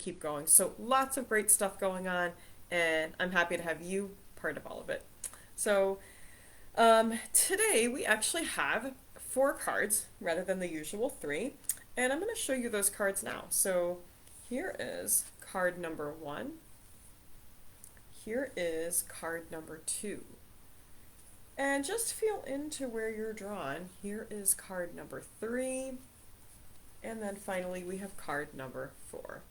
keep going. So lots of great stuff going on, and I'm happy to have you part of all of it. So today we actually have 4 cards rather than the usual 3, and I'm going to show you those cards now. So here is card number 1. Here is card number 2. And just feel into where you're drawn. Here is card number 3. And then finally we have card number 4.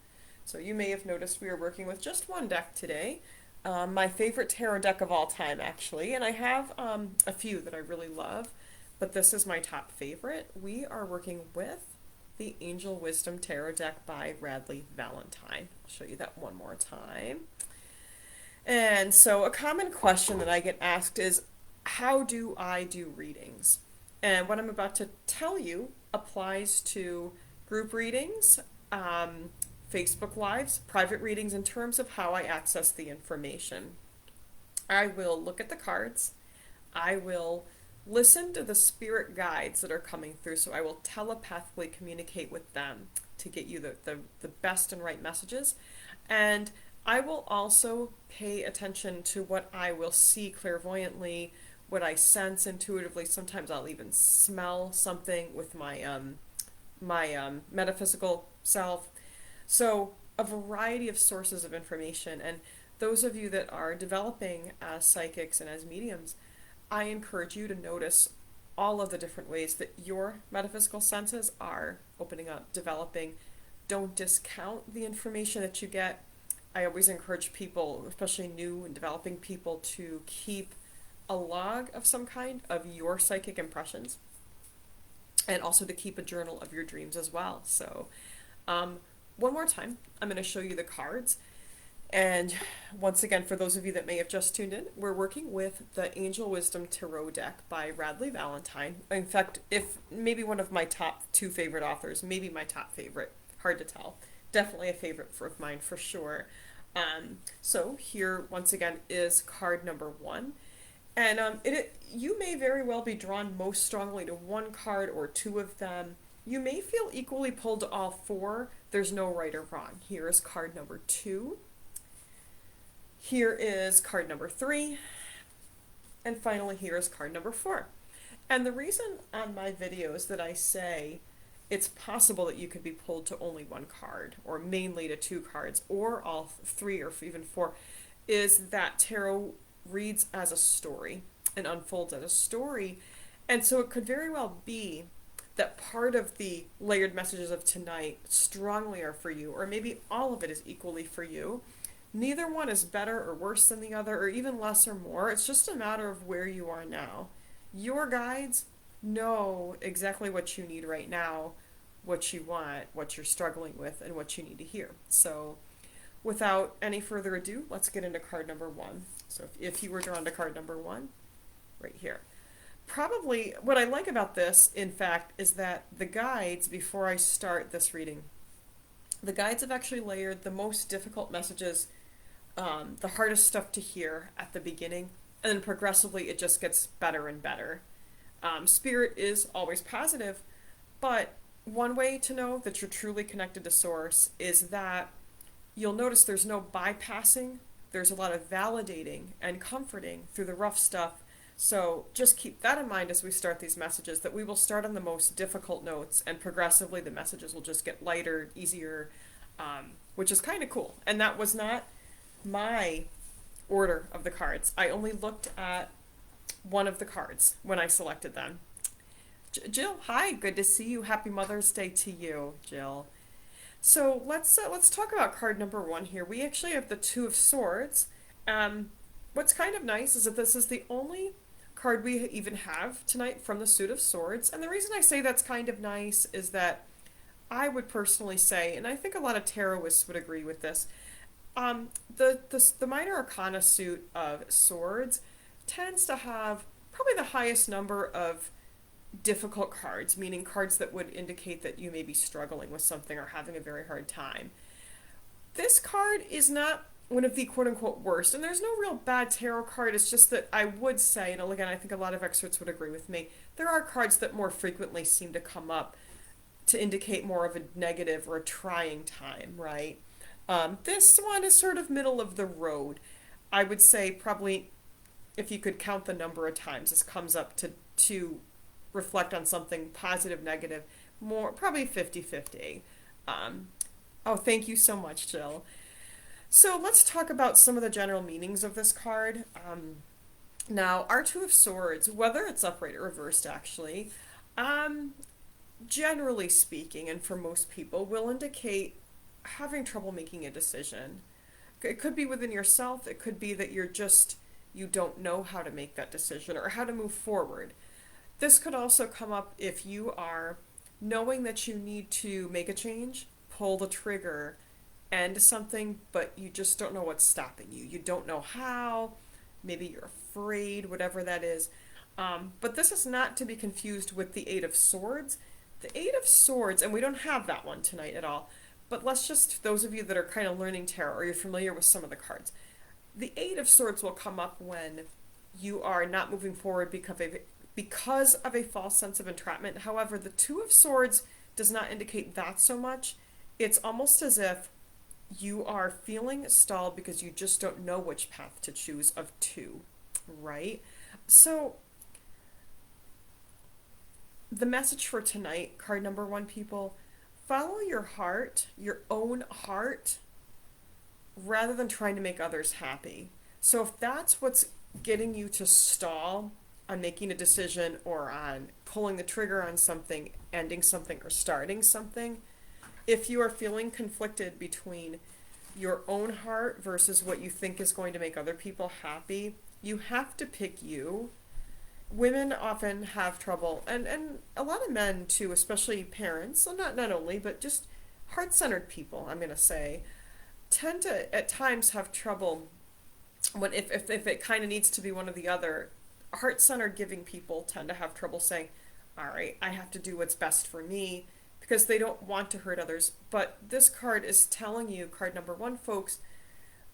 So you may have noticed we are working with just one deck today. My favorite tarot deck of all time, actually. And I have a few that I really love, but this is my top favorite. We are working with the Angel Wisdom Tarot deck by Radleigh Valentine. I'll show you that one more time. And so a common question that I get asked is, how do I do readings? And what I'm about to tell you applies to group readings, Facebook Lives, private readings in terms of how I access the information. I will look at the cards. I will listen to the spirit guides that are coming through, so I will telepathically communicate with them to get you the best and right messages. And I will also pay attention to what I will see clairvoyantly, what I sense intuitively. Sometimes I'll even smell something with my metaphysical self. So a variety of sources of information. And those of you that are developing as psychics and as mediums, I encourage you to notice all of the different ways that your metaphysical senses are opening up, developing. Don't discount the information that you get. I always encourage people, especially new and developing people, to keep a log of some kind of your psychic impressions, and also to keep a journal of your dreams as well. So one more time, I'm going to show you the cards. And once again, for those of you that may have just tuned in, we're working with the Angel Wisdom Tarot deck by Radleigh Valentine. In fact, if maybe one of my top 2 favorite authors, maybe my top favorite, hard to tell. Definitely a favorite of mine for sure. So here, once again, is card number 1. And you may very well be drawn most strongly to one card or 2 of them. You may feel equally pulled to all 4. There's no right or wrong. Here is card number 2. Here is card number 3. And finally, here is card number 4. And the reason on my videos that I say it's possible that you could be pulled to only 1 card, or mainly to 2 cards, or all 3 or even 4, is that tarot reads as a story and unfolds as a story. And so it could very well be that part of the layered messages of tonight strongly are for you, or maybe all of it is equally for you. Neither one is better or worse than the other, or even less or more. It's just a matter of where you are now. Your guides know exactly what you need right now, what you want, what you're struggling with, and what you need to hear. So without any further ado, let's get into card number 1. So if you were drawn to card number 1, right here. Probably what I like about this, in fact, is that the guides, before I start this reading, the guides have actually layered the most difficult messages, the hardest stuff to hear at the beginning, and then progressively it just gets better and better. Spirit is always positive, but one way to know that you're truly connected to Source is that you'll notice there's no bypassing. There's a lot of validating and comforting through the rough stuff. So just keep that in mind as we start these messages, that we will start on the most difficult notes, and progressively the messages will just get lighter, easier, which is kind of cool. And that was not my order of the cards. I only looked at one of the cards when I selected them. Jill, hi, good to see you. Happy Mother's Day to you, Jill. So let's talk about card number 1 here. We actually have the 2 of Swords. What's kind of nice is that this is the only card we even have tonight from the suit of Swords. And the reason I say that's kind of nice is that I would personally say, and I think a lot of tarotists would agree with this, the minor arcana suit of Swords tends to have probably the highest number of difficult cards, meaning cards that would indicate that you may be struggling with something or having a very hard time. This card is not one of the quote-unquote worst, and there's no real bad tarot card. It's just that I would say, and again, I think a lot of experts would agree with me, there are cards that more frequently seem to come up to indicate more of a negative or a trying time, right? This one is sort of middle of the road. I would say probably if you could count the number of times this comes up to reflect on something positive, negative, more probably 50-50. Um, oh, thank you so much, Jill. So let's talk about some of the general meanings of this card. Now, our Two of Swords, whether it's upright or reversed, actually, um, generally speaking, and for most people, will indicate having trouble making a decision. It could be within yourself, it could be that you don't know how to make that decision or how to move forward. This could also come up if you are knowing that you need to make a change, pull the trigger, end something, but you just don't know what's stopping you. You don't know how, maybe you're afraid, whatever that is. But this is not to be confused with the Eight of Swords. The Eight of Swords, and we don't have that one tonight at all, but let's just, those of you that are kind of learning tarot or you're familiar with some of the cards, the Eight of Swords will come up when you are not moving forward because of a false sense of entrapment. However, the Two of Swords does not indicate that so much. It's almost as if you are feeling stalled because you just don't know which path to choose of two, right? So, the message for tonight, card number one, people, follow your heart, your own heart, rather than trying to make others happy. So if that's what's getting you to stall on making a decision or on pulling the trigger on something, ending something, or starting something, if you are feeling conflicted between your own heart versus what you think is going to make other people happy, you have to pick you. Women often have trouble, and a lot of men too, especially parents, so not only, but just heart-centered people, I'm going to say, tend to at times have trouble when if it kind of needs to be one or the other. Heart-centered giving people tend to have trouble saying, all right, I have to do what's best for me, because they don't want to hurt others. But this card is telling you, card number one, folks,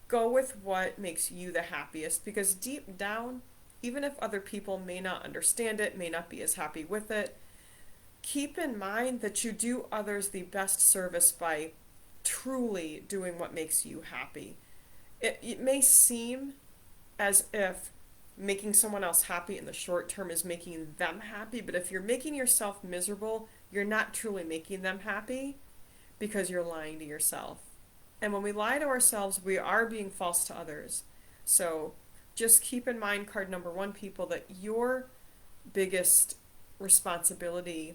go with what makes you the happiest, because deep down, even if other people may not understand it, may not be as happy with it, keep in mind that you do others the best service by truly doing what makes you happy. It may seem as if making someone else happy in the short term is making them happy, but if you're making yourself miserable, you're not truly making them happy because you're lying to yourself. And when we lie to ourselves, we are being false to others. So just keep in mind, card number one, people, that your biggest responsibility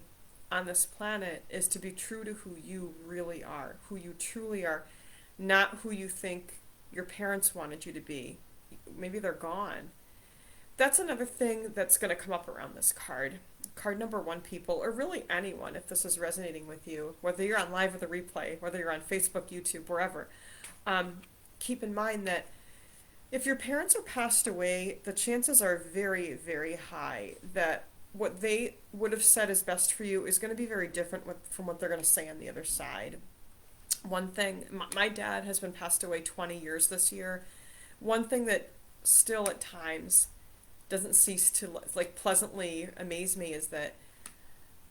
on this planet is to be true to who you really are, who you truly are, not who you think your parents wanted you to be. Maybe they're gone. That's another thing that's going to come up around this card. Card number one, people, or really anyone, if this is resonating with you, whether you're on live or the replay, whether you're on Facebook, YouTube, wherever, keep in mind that if your parents are passed away, the chances are very, very high that what they would have said is best for you is going to be very different from what they're going to say on the other side. One thing, my dad has been passed away 20 years this year. One thing that still at times doesn't cease to pleasantly amaze me is that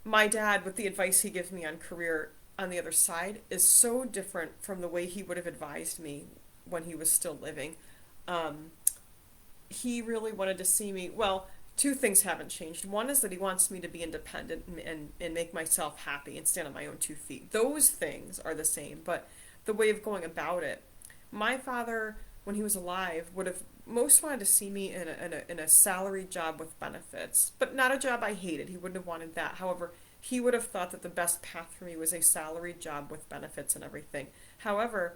my dad, with the advice he gives me on career on the other side, is so different from the way he would have advised me when he was still living. He really wanted to see me, well, two things haven't changed. One is that he wants me to be independent and make myself happy and stand on my own 2 feet. Those things are the same, but the way of going about it. My father, when he was alive, would have most wanted to see me in a salaried job with benefits, but not a job I hated. He wouldn't have wanted that. However, he would have thought that the best path for me was a salaried job with benefits and everything. However,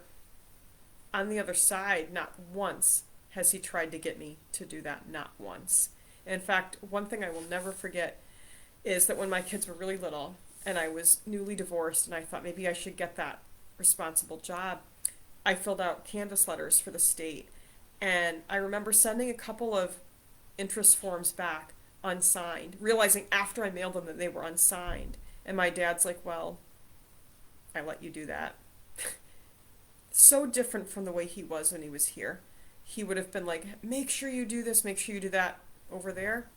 on the other side, not once has he tried to get me to do that, not once. In fact, one thing I will never forget is that when my kids were really little and I was newly divorced and I thought maybe I should get that responsible job, I filled out canvas letters for the state. And I remember sending a couple of interest forms back unsigned, realizing after I mailed them that they were unsigned. And my dad's like, well, I let you do that. So different from the way he was when he was here. He would have been like, make sure you do this, make sure you do that. Over there,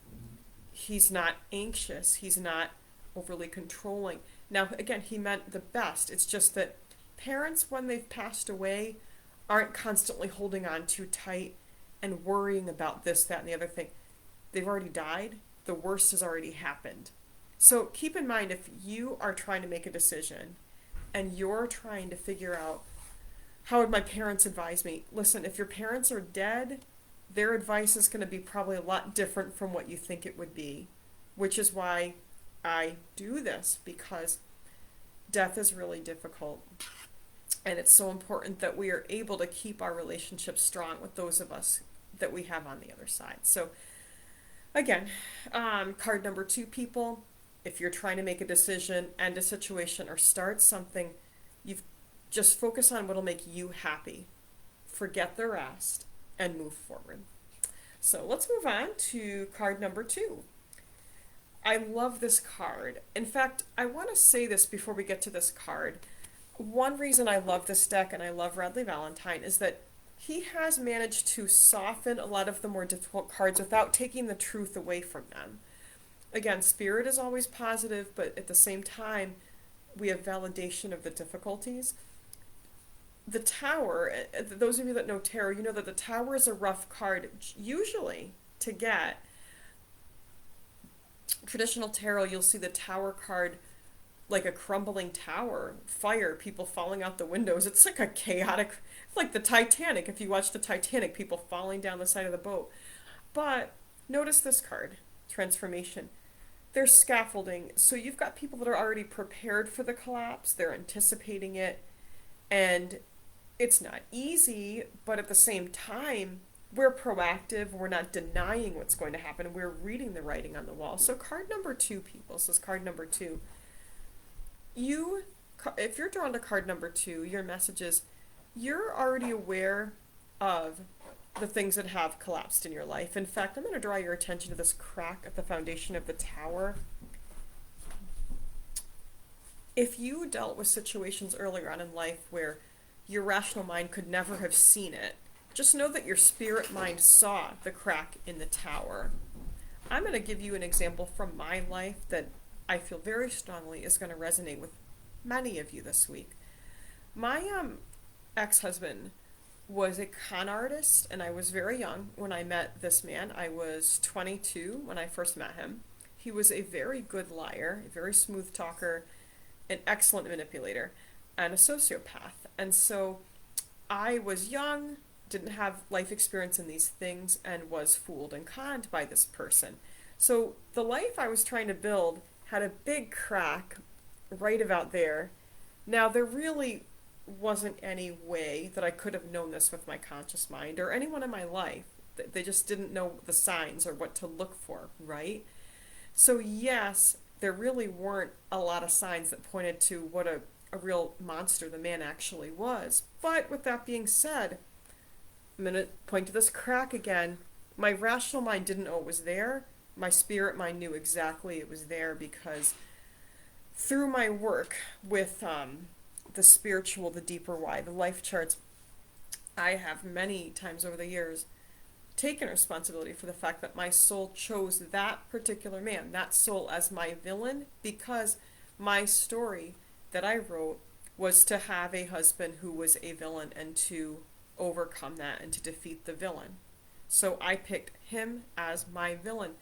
he's not anxious. He's not overly controlling. Now, again, he meant the best. It's just that Parents, when they've passed away, aren't constantly holding on too tight and worrying about this, that, and the other thing. They've already died. The worst has already happened. So keep in mind, if you are trying to make a decision and you're trying to figure out, how would my parents advise me? Listen, if your parents are dead, their advice is going to be probably a lot different from what you think it would be, which is why I do this, because death is really difficult. And it's so important that we are able to keep our relationships strong with those of us that we have on the other side. So, again, card number 2, people, if you're trying to make a decision, end a situation, or start something, you've just focus on what'll make you happy. Forget the rest and move forward. So let's move on to card number 2. I love this card. In fact, I want to say this before we get to this card. One reason I love this deck and I love Radley Valentine is that he has managed to soften a lot of the more difficult cards without taking the truth away from them. Again, spirit is always positive, but at the same time, we have validation of the difficulties. The Tower, those of you that know tarot, you know that the Tower is a rough card usually to get. Traditional tarot, you'll see the Tower card like a crumbling tower, fire, people falling out the windows. It's like a chaotic, like the Titanic. If you watch the Titanic, people falling down the side of the boat. But notice this card, transformation. There's scaffolding. So you've got people that are already prepared for the collapse. They're anticipating it. And it's not easy, but at the same time, we're proactive. We're not denying what's going to happen. We're reading the writing on the wall. So card number 2, people. This is card number 2. If you're drawn to card number 2, your message is you're already aware of the things that have collapsed in your life. In fact, I'm going to draw your attention to this crack at the foundation of the Tower. If you dealt with situations earlier on in life where your rational mind could never have seen it, just know that your spirit mind saw the crack in the Tower. I'm going to give you an example from my life that I feel very strongly is going to resonate with many of you this week. My ex-husband was a con artist, and I was very young when I met this man. I was 22 when I first met him. He was a very good liar, a very smooth talker, an excellent manipulator, and a sociopath. And so I was young, didn't have life experience in these things, and was fooled and conned by this person. So the life I was trying to build had a big crack right about there. Now, there really wasn't any way that I could have known this with my conscious mind or anyone in my life. They just didn't know the signs or what to look for, right? So yes, there really weren't a lot of signs that pointed to what a real monster the man actually was. But with that being said, I'm going to point to this crack again. My rational mind didn't know it was there. My spirit mind knew exactly it was there, because through my work with the spiritual, the deeper why, the life charts, I have many times over the years taken responsibility for the fact that my soul chose that particular man, that soul, as my villain, because my story that I wrote was to have a husband who was a villain and to overcome that and to defeat the villain. So I picked him as my villain.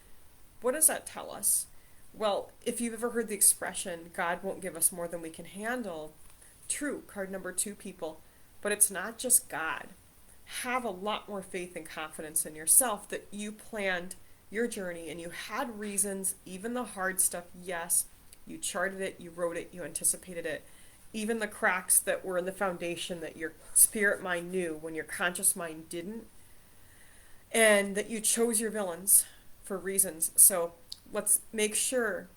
What does that tell us? Well, if you've ever heard the expression, God won't give us more than we can handle, true, card number 2, people, but it's not just God. Have a lot more faith and confidence in yourself that you planned your journey and you had reasons, even the hard stuff, yes, you charted it, you wrote it, you anticipated it, even the cracks that were in the foundation that your spirit mind knew when your conscious mind didn't, and that you chose your villains for reasons. So let's make sure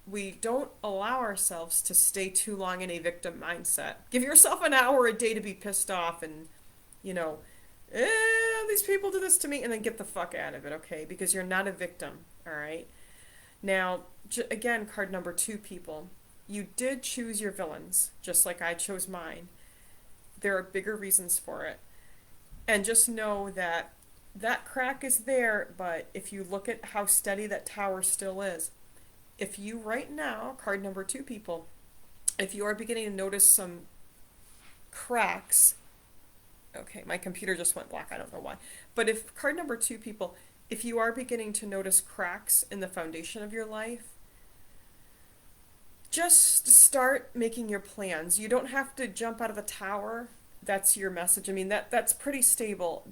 we don't allow ourselves to stay too long in a victim mindset. Give yourself an hour a day to be pissed off and, these people do this to me, and then get the fuck out of it, okay? Because you're not a victim, all right? Now, again, card number 2, people, you did choose your villains, just like I chose mine. There are bigger reasons for it. And just know that that crack is there, but if you look at how steady that tower still is, if you right now, card number 2, people, if you are beginning to notice some cracks, okay, my computer just went black, I don't know why. But if card number 2, people, if you are beginning to notice cracks in the foundation of your life, just start making your plans. You don't have to jump out of the tower. That's your message. I mean, that's pretty stable.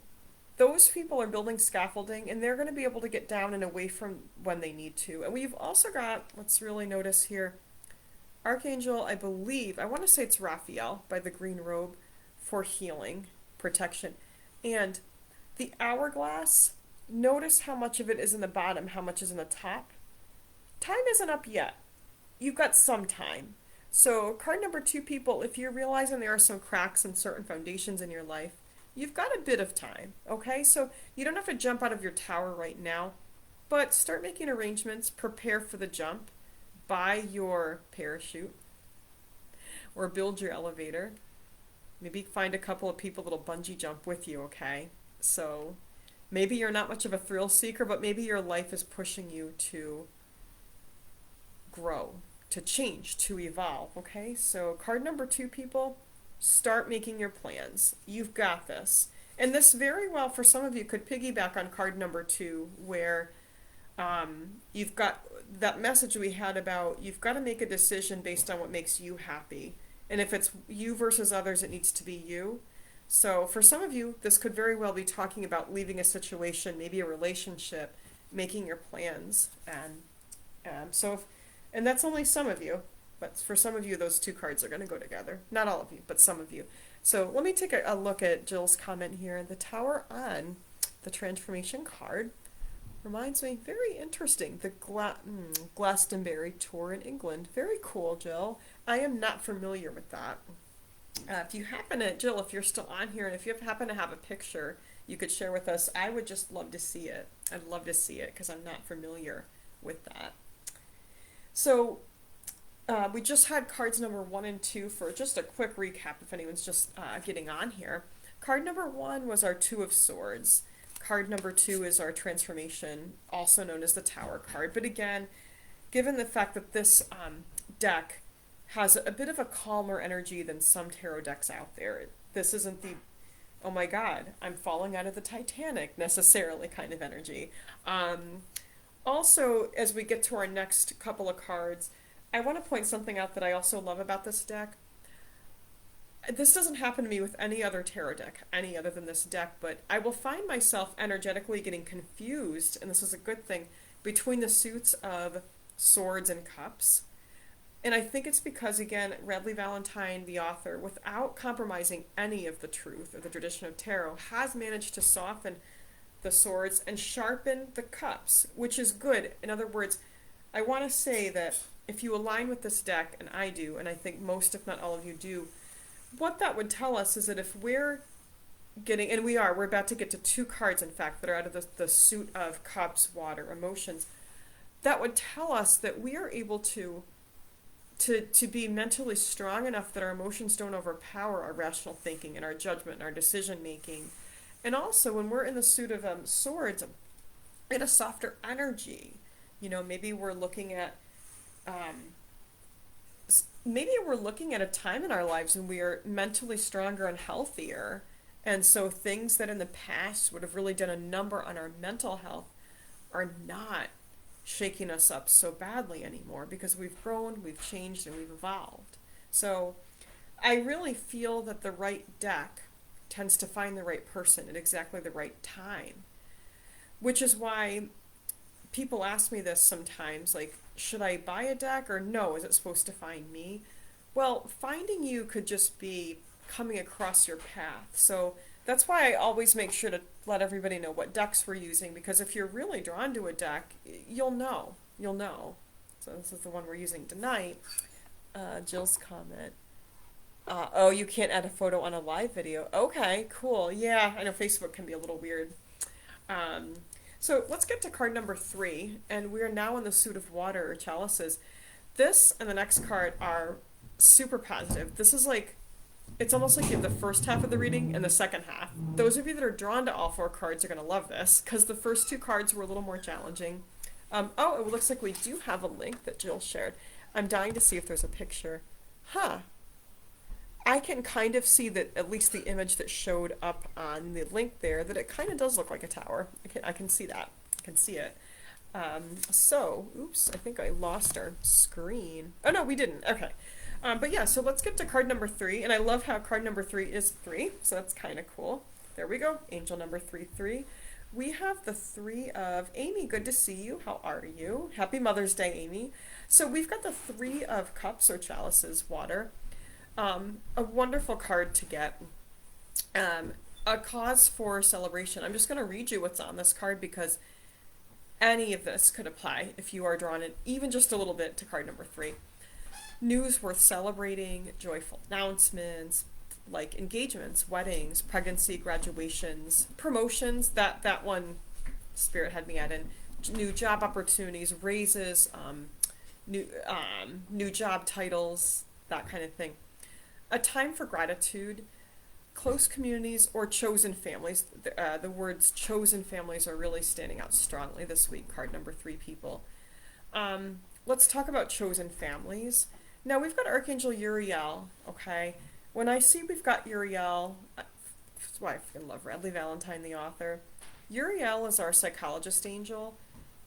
Those people are building scaffolding and they're going to be able to get down and away from when they need to. And we've also got, let's really notice here, Archangel, I believe, I want to say it's Raphael by the green robe for healing, protection. And the hourglass, notice how much of it is in the bottom, how much is in the top. Time isn't up yet. You've got some time. So card number 2, people, if you're realizing there are some cracks in certain foundations in your life, you've got a bit of time, okay? So you don't have to jump out of your tower right now, but start making arrangements, prepare for the jump, buy your parachute, or build your elevator. Maybe find a couple of people that'll bungee jump with you, okay? So maybe you're not much of a thrill seeker, but maybe your life is pushing you to grow, to change, to evolve, okay? So card number 2, people, start making your plans. You've got this. And this very well, for some of you, could piggyback on card number 2, where you've got that message we had about you've got to make a decision based on what makes you happy. And if it's you versus others, it needs to be you. So for some of you, this could very well be talking about leaving a situation, maybe a relationship, making your plans. And that's only some of you. But for some of you, those 2 cards are going to go together. Not all of you, but some of you. So let me take a look at Jill's comment here. The Tower on the Transformation card reminds me, very interesting, the Glastonbury tour in England. Very cool, Jill. I am not familiar with that. If you happen to, Jill, if you're still on here, and if you happen to have a picture you could share with us, I would just love to see it. I'd love to see it because I'm not familiar with that. So we just had cards number 1 and 2 for just a quick recap if anyone's just getting on here. Card number 1 was our 2 of Swords. Card number 2 is our Transformation, also known as the Tower card. But again, given the fact that this deck has a bit of a calmer energy than some tarot decks out there, this isn't the, oh my god, I'm falling out of the Titanic necessarily kind of energy. Also, as we get to our next couple of cards, I want to point something out that I also love about this deck. This doesn't happen to me with any other tarot deck, any other than this deck, but I will find myself energetically getting confused, and this is a good thing, between the suits of Swords and Cups. And I think it's because, again, Radley Valentine, the author, without compromising any of the truth or the tradition of tarot, has managed to soften the Swords and sharpen the Cups, which is good. In other words, I want to say that if you align with this deck, and I do, and I think most, if not all of you do, what that would tell us is that if we're getting, and we're about to get to 2 cards, in fact, that are out of the suit of Cups, water, emotions, that would tell us that we are able to be mentally strong enough that our emotions don't overpower our rational thinking and our judgment and our decision making. And also, when we're in the suit of Swords, in a softer energy, maybe we're looking at a time in our lives when we are mentally stronger and healthier. And so things that in the past would have really done a number on our mental health are not shaking us up so badly anymore because we've grown, we've changed, and we've evolved. So I really feel that the right deck tends to find the right person at exactly the right time, which is why people ask me this sometimes, like, should I buy a deck or no, is it supposed to find me? Well, finding you could just be coming across your path. So that's why I always make sure to let everybody know what decks we're using, because if you're really drawn to a deck, you'll know. So this is the one we're using tonight. Jill's comment. Oh, you can't add a photo on a live video. Okay, cool. Yeah, I know Facebook can be a little weird. So let's get to card number 3, and we are now in the suit of water or chalices. This and the next card are super positive. This is like, it's almost like you have the first half of the reading and the second half. Those of you that are drawn to all 4 cards are going to love this, because the first 2 cards were a little more challenging. Oh, it looks like we do have a link that Jill shared. I'm dying to see if there's a picture. Huh. I can kind of see that, at least the image that showed up on the link there, that it kind of does look like a tower. I can see that. I can see it. Oops, I think I lost our screen. Oh no, we didn't. Okay. But yeah, so let's get to card number 3. And I love how card number 3 is 3, so that's kind of cool. There we go. Angel number 3. We have the 3 of Amy. Good to see you. How are you? Happy Mother's Day, Amy. So we've got the 3 of Cups or Chalices, water. A wonderful card to get. A cause for celebration. I'm just going to read you what's on this card because any of this could apply if you are drawn in even just a little bit to card number 3. News worth celebrating, joyful announcements, like engagements, weddings, pregnancy, graduations, promotions. That one Spirit had me at in. New job opportunities, raises, new job titles, that kind of thing. A time for gratitude, close communities, or chosen families. The words chosen families are really standing out strongly this week, card number 3, people. Let's talk about chosen families. Now, we've got Archangel Uriel, okay? When I see we've got Uriel, that's why I freaking love Radley Valentine, the author. Uriel is our psychologist angel.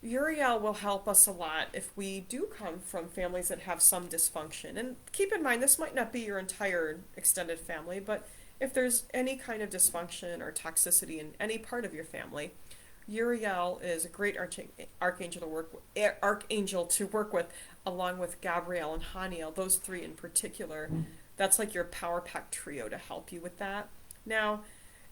Uriel will help us a lot if we do come from families that have some dysfunction. And keep in mind, this might not be your entire extended family, but if there's any kind of dysfunction or toxicity in any part of your family, Uriel is a great archangel to work with, along with Gabriel and Haniel, those 3 in particular. That's like your power pack trio to help you with that. Now,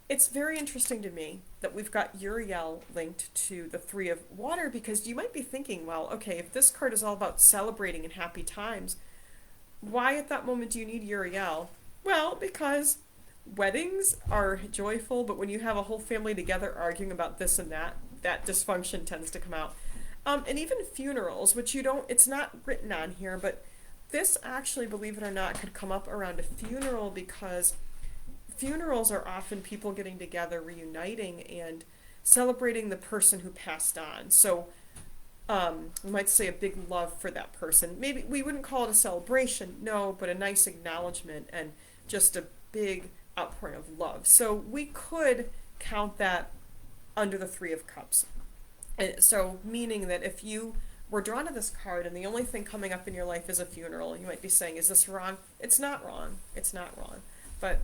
it's very interesting to me that we've got Uriel linked to the 3 of water, because you might be thinking, well, okay, if this card is all about celebrating and happy times, why at that moment do you need Uriel? Well, because weddings are joyful, but when you have a whole family together arguing about this and that, that dysfunction tends to come out. And even funerals, which it's not written on here, but this actually, believe it or not, could come up around a funeral, because funerals are often people getting together, reuniting, and celebrating the person who passed on. So we might say a big love for that person. Maybe we wouldn't call it a celebration, no, but a nice acknowledgement and just a big outpouring of love. So we could count that under the 3 of Cups. And so meaning that if you were drawn to this card and the only thing coming up in your life is a funeral, you might be saying, is this wrong? It's not wrong. It's not wrong. But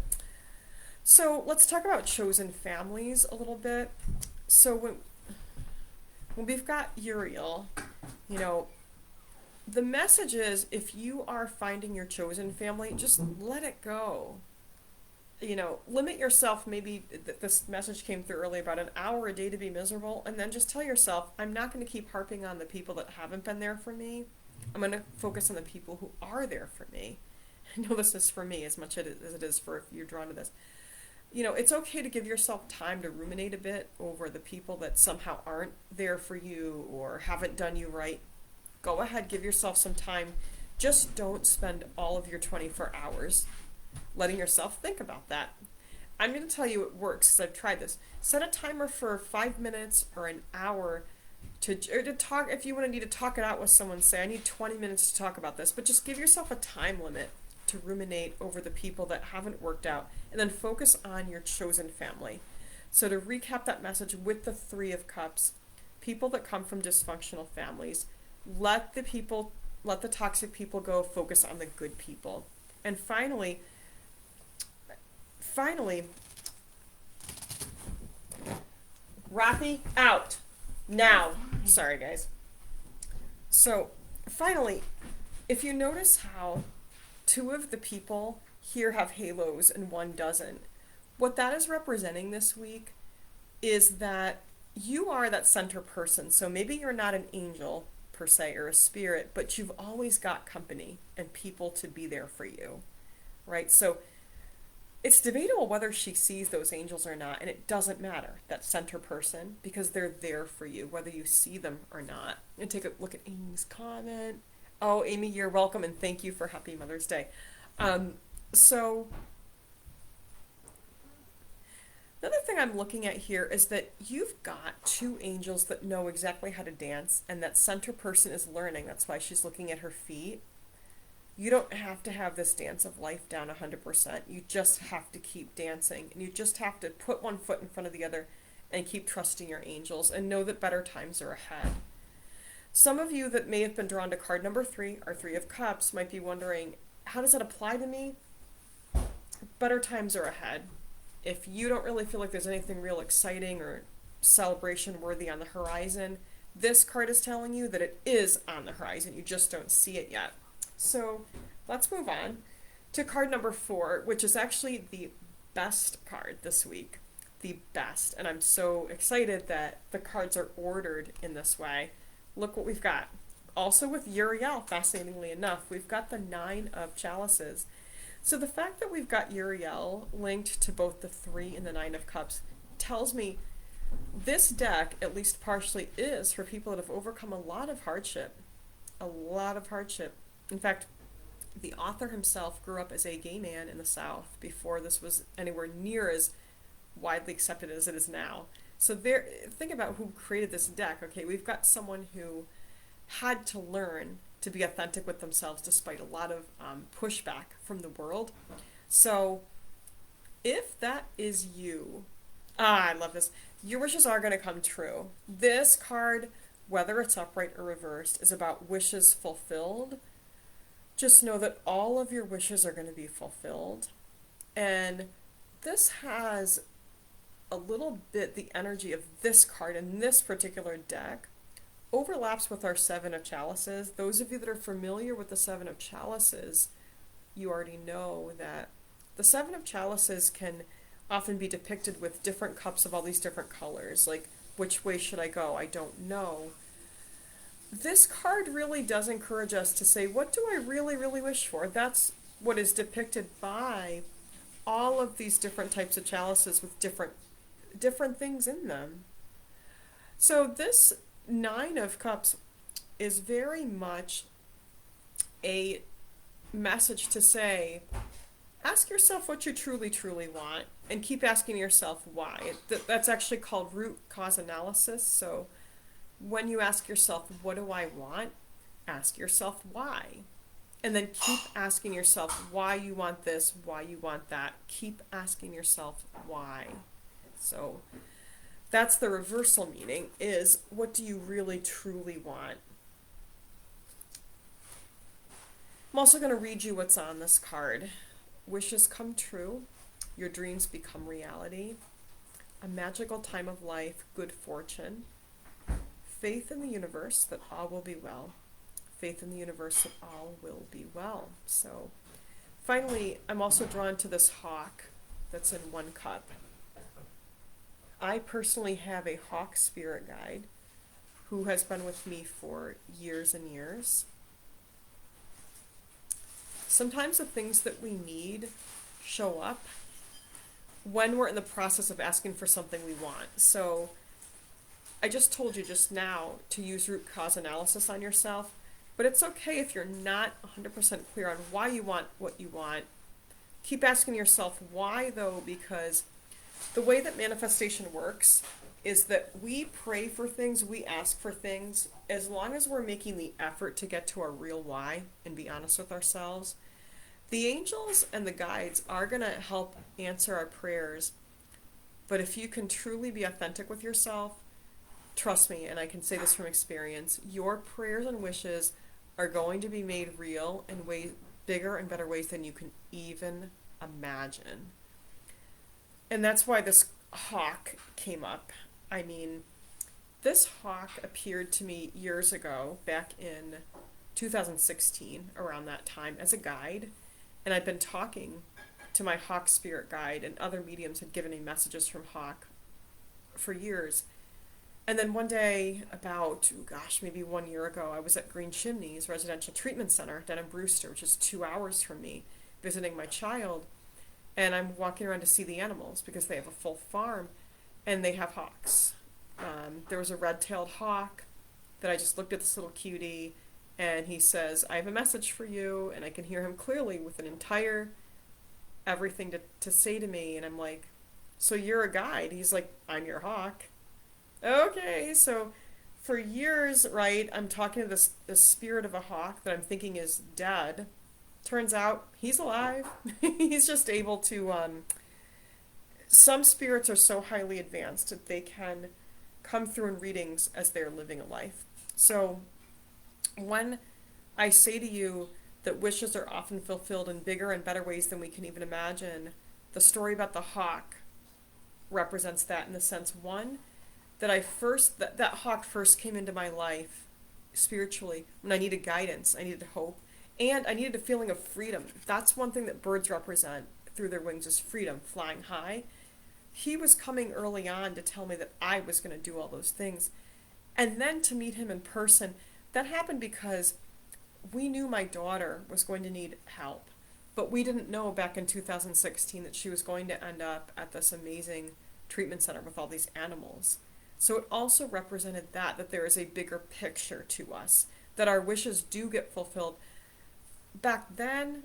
so let's talk about chosen families a little bit. So when we've got Uriel, the message is, if you are finding your chosen family, just let it go. Limit yourself. Maybe this message came through earlier about an hour a day to be miserable, and then just tell yourself, I'm not going to keep harping on the people that haven't been there for me. I'm going to focus on the people who are there for me. I know this is for me as much as it is for if you're drawn to this. It's okay to give yourself time to ruminate a bit over the people that somehow aren't there for you or haven't done you right. Go ahead, give yourself some time. Just don't spend all of your 24 hours letting yourself think about that. I'm going to tell you it works because I've tried this. Set a timer for 5 minutes or an hour to talk. If you need to talk it out with someone, say, I need 20 minutes to talk about this, but just give yourself a time limit to ruminate over the people that haven't worked out, and then focus on your chosen family. So to recap that message with the 3 of Cups, people that come from dysfunctional families, let the toxic people go, focus on the good people. And finally, Rafi, out now. Sorry, guys. So finally, if you notice how 2 of the people here have halos and 1 doesn't, what that is representing this week is that you are that center person. So maybe you're not an angel per se or a spirit, but you've always got company and people to be there for you, right? So it's debatable whether she sees those angels or not, and it doesn't matter, that center person, because they're there for you, whether you see them or not. And take a look at Amy's comment. Oh, Amy, you're welcome, and thank you for Happy Mother's Day. So another thing I'm looking at here is that you've got 2 angels that know exactly how to dance, and that center person is learning. That's why she's looking at her feet. You don't have to have this dance of life down 100%. You just have to keep dancing, and you just have to put one foot in front of the other and keep trusting your angels and know that better times are ahead. Some of you that may have been drawn to card number 3, or 3 of Cups, might be wondering, how does that apply to me? Better times are ahead. If you don't really feel like there's anything real exciting or celebration worthy on the horizon, this card is telling you that it is on the horizon. You just don't see it yet. So let's move on to card number 4, which is actually the best card this week. The best. And I'm so excited that the cards are ordered in this way. Look what we've got. Also with Uriel, fascinatingly enough, we've got the 9 of Chalices. So the fact that we've got Uriel linked to both the 3 and the 9 of Cups tells me this deck, at least partially, is for people that have overcome a lot of hardship. A lot of hardship. In fact, the author himself grew up as a gay man in the South before this was anywhere near as widely accepted as it is now. So there, think about who created this deck. Okay, we've got someone who had to learn to be authentic with themselves despite a lot of pushback from the world. So if that is you, I love this. Your wishes are going to come true. This card, whether it's upright or reversed, is about wishes fulfilled. Just know that all of your wishes are going to be fulfilled. And this has a little bit the energy of this card in this particular deck overlaps with our 7 of Chalices. Those of you that are familiar with the 7 of Chalices, you already know that the 7 of Chalices can often be depicted with different cups of all these different colors. Like, which way should I go? I don't know. This card really does encourage us to say, what do I really, really wish for? That's what is depicted by all of these different types of chalices with different things in them. So this 9 of Cups is very much a message to say, ask yourself what you truly, truly want, and keep asking yourself why. That's actually called root cause analysis. So when you ask yourself, what do I want? Ask yourself why. And then keep asking yourself why you want this, why you want that. Keep asking yourself why. So that's the reversal meaning, is what do you really truly want? I'm also going to read you what's on this card. Wishes come true. Your dreams become reality. A magical time of life, good fortune. Faith in the universe that all will be well. Faith in the universe that all will be well. So finally, I'm also drawn to this hawk that's in 1 cup. I personally have a hawk spirit guide who has been with me for years and years. Sometimes the things that we need show up when we're in the process of asking for something we want. So I just told you just now to use root cause analysis on yourself, but it's okay if you're not 100% clear on why you want what you want. Keep asking yourself why, though, because the way that manifestation works is that we pray for things, we ask for things, as long as we're making the effort to get to our real why and be honest with ourselves. The angels and the guides are going to help answer our prayers, but if you can truly be authentic with yourself, trust me, and I can say this from experience, your prayers and wishes are going to be made real in way bigger and better ways than you can even imagine. And that's why this hawk came up. I mean, this hawk appeared to me years ago, back in 2016, around that time, as a guide. And I'd been talking to my hawk spirit guide, and other mediums had given me messages from hawk for years. And then one day, about, maybe 1 year ago, I was at Green Chimneys Residential Treatment Center down in Brewster, which is 2 hours from me, visiting my child. And I'm walking around to see the animals because they have a full farm and they have hawks. There was a red-tailed hawk that I just looked at, this little cutie, and he says, I have a message for you. And I can hear him clearly with an entire everything to say to me. And I'm like, so you're a guide? He's like, I'm your hawk. Okay, so for years, right, I'm talking to this spirit of a hawk that I'm thinking is dead. Turns out he's alive. He's just able to, some spirits are so highly advanced that they can come through in readings as they're living a life. So when I say to you that wishes are often fulfilled in bigger and better ways than we can even imagine, the story about the hawk represents that in the sense, one, that hawk first came into my life spiritually when I needed guidance, I needed hope, and I needed a feeling of freedom. That's one thing that birds represent through their wings is freedom, flying high. He was coming early on to tell me that I was going to do all those things. And then to meet him in person, that happened because we knew my daughter was going to need help. But we didn't know back in 2016 that she was going to end up at this amazing treatment center with all these animals. So it also represented that there is a bigger picture to us, that our wishes do get fulfilled. Back then,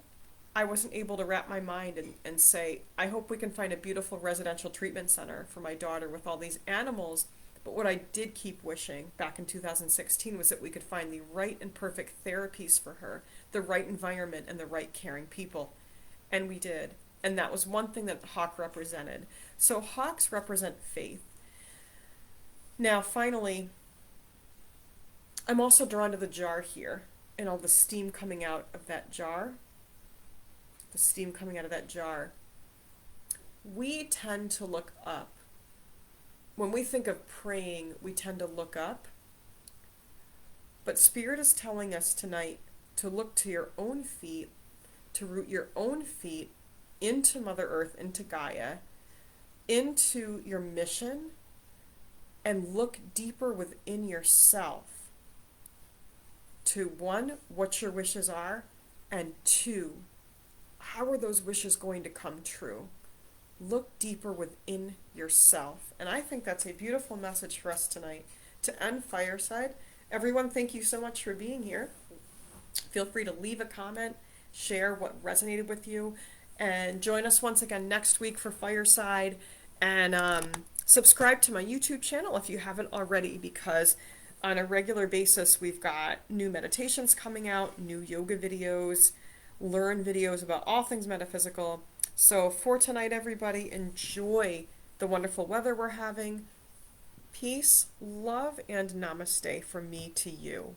I wasn't able to wrap my mind and say, I hope we can find a beautiful residential treatment center for my daughter with all these animals. But what I did keep wishing back in 2016 was that we could find the right and perfect therapies for her, the right environment, and the right caring people. And we did. And that was one thing that hawk represented. So hawks represent faith. Now, finally, I'm also drawn to the jar here and all the steam coming out of that jar. The steam coming out of that jar. We tend to look up. When we think of praying, we tend to look up. But Spirit is telling us tonight to look to your own feet, to root your own feet into Mother Earth, into Gaia, into your mission, and look deeper within yourself to, one, what your wishes are, and two, how are those wishes going to come true? Look deeper within yourself. And I think that's a beautiful message for us tonight to end Fireside. Everyone, thank you so much for being here. Feel free to leave a comment, share what resonated with you, and join us once again next week for Fireside. And subscribe to my YouTube channel if you haven't already, because on a regular basis we've got new meditations coming out, new yoga videos, learn videos about all things metaphysical. So for tonight, everybody, enjoy the wonderful weather we're having. Peace, love, and namaste from me to you.